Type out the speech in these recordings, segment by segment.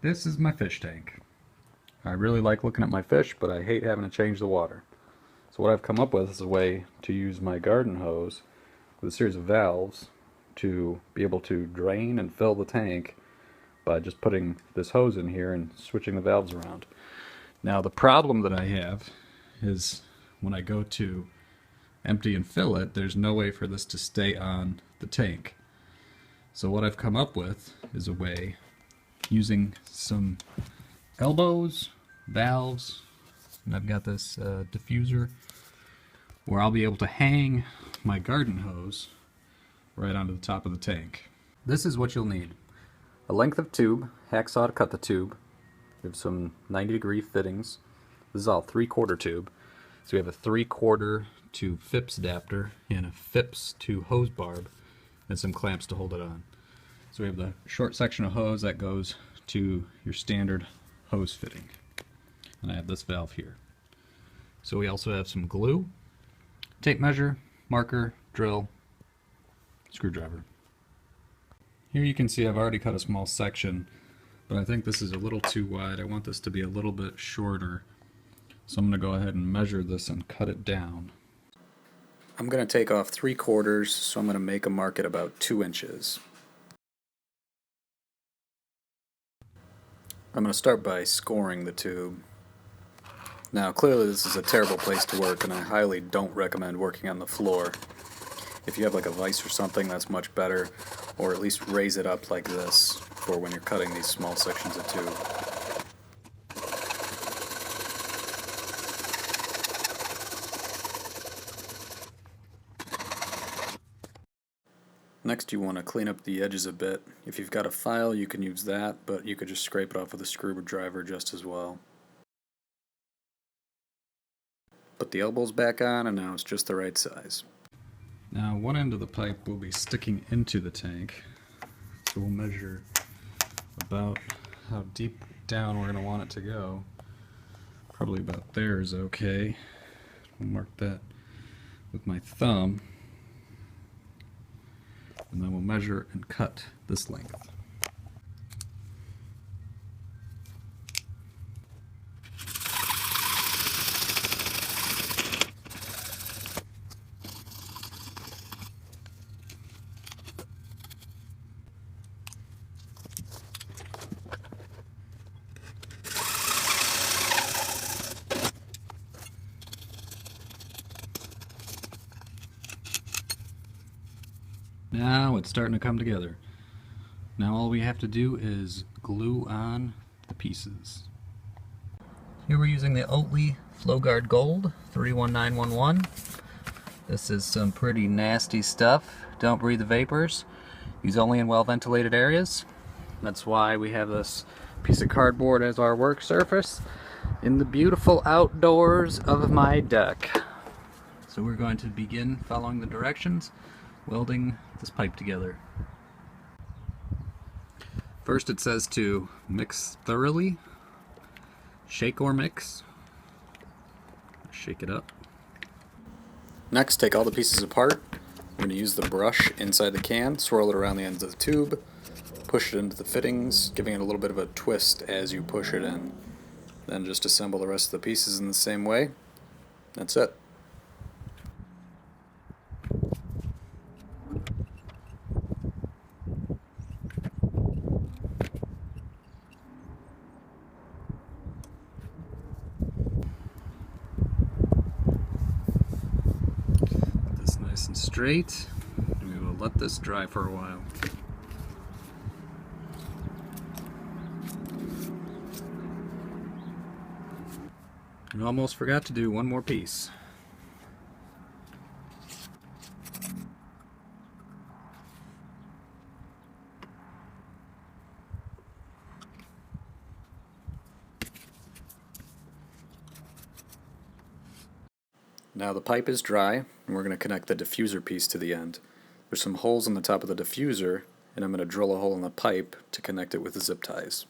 This is my fish tank. I really like looking at my fish, but I hate having to change the water. So what I've come up with is a way to use my garden hose with a series of valves to be able to drain and fill the tank by just putting this hose in here and switching the valves around. Now the problem that I have is when I go to empty and fill it, there's no way for this to stay on the tank. So what I've come up with is a way using some elbows, valves, and I've got this diffuser where I'll be able to hang my garden hose right onto the top of the tank. This is what you'll need. A length of tube, hacksaw to cut the tube. We have some 90-degree fittings. This is all 3/4 tube. So we have a 3/4 to Phipps adapter and a Phipps to hose barb and some clamps to hold it on. So we have the short section of hose that goes to your standard hose fitting. And I have this valve here. So we also have some glue, tape measure, marker, drill, screwdriver. Here you can see I've already cut a small section, but I think this is a little too wide. I want this to be a little bit shorter. So I'm going to go ahead and measure this and cut it down. I'm going to take off 3/4, so I'm going to make a mark at about 2 inches. I'm going to start by scoring the tube. Now clearly this is a terrible place to work and I highly don't recommend working on the floor. If you have like a vise or something, that's much better, or at least raise it up like this for when you're cutting these small sections of tube. Next you want to clean up the edges a bit. If you've got a file you can use that, but you could just scrape it off with a screwdriver just as well. Put the elbows back on and now it's just the right size. Now one end of the pipe will be sticking into the tank, so we'll measure about how deep down we're going to want it to go. Probably about there is okay. I'll mark that with my thumb. And then we'll measure and cut this length. Now it's starting to come together. Now all we have to do is glue on the pieces. Here we're using the Oatly FlowGuard Gold 31911. This is some pretty nasty stuff. Don't breathe the vapors. Use only in well ventilated areas. That's why we have this piece of cardboard as our work surface in the beautiful outdoors of my deck. So we're going to begin following the directions, welding this pipe together. First it says to mix thoroughly, shake or mix, shake it up. Next take all the pieces apart. We're going to use the brush inside the can, swirl it around the ends of the tube, push it into the fittings, giving it a little bit of a twist as you push it in. Then just assemble the rest of the pieces in the same way. That's it. Nice and straight, and we will let this dry for a while. I almost forgot to do one more piece. Now the pipe is dry, and we're going to connect the diffuser piece to the end. There's some holes in the top of the diffuser, and I'm going to drill a hole in the pipe to connect it with the zip ties.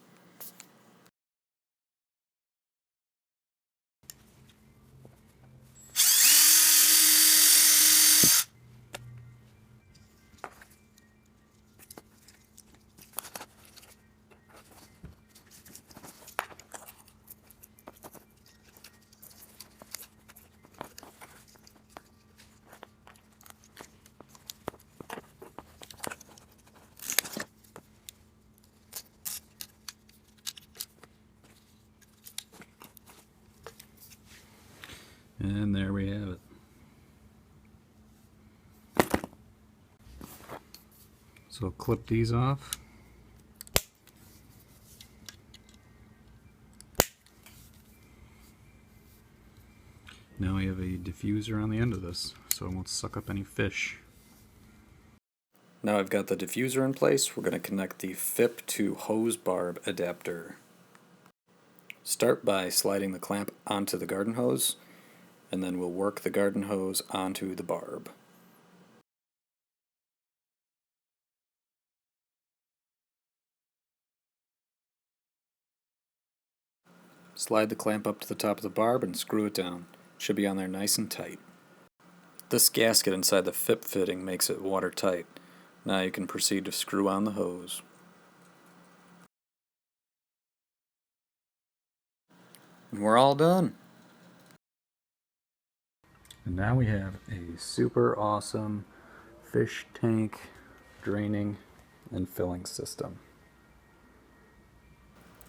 And there we have it. So clip these off. Now we have a diffuser on the end of this, so it won't suck up any fish. Now I've got the diffuser in place, we're going to connect the FIP to hose barb adapter. Start by sliding the clamp onto the garden hose, and then we'll work the garden hose onto the barb. Slide the clamp up to the top of the barb and screw it down. It should be on there nice and tight. This gasket inside the FIP fitting makes it watertight. Now you can proceed to screw on the hose. And we're all done. And now we have a super awesome fish tank draining and filling system.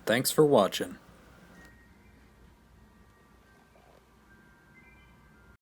Thanks for watching.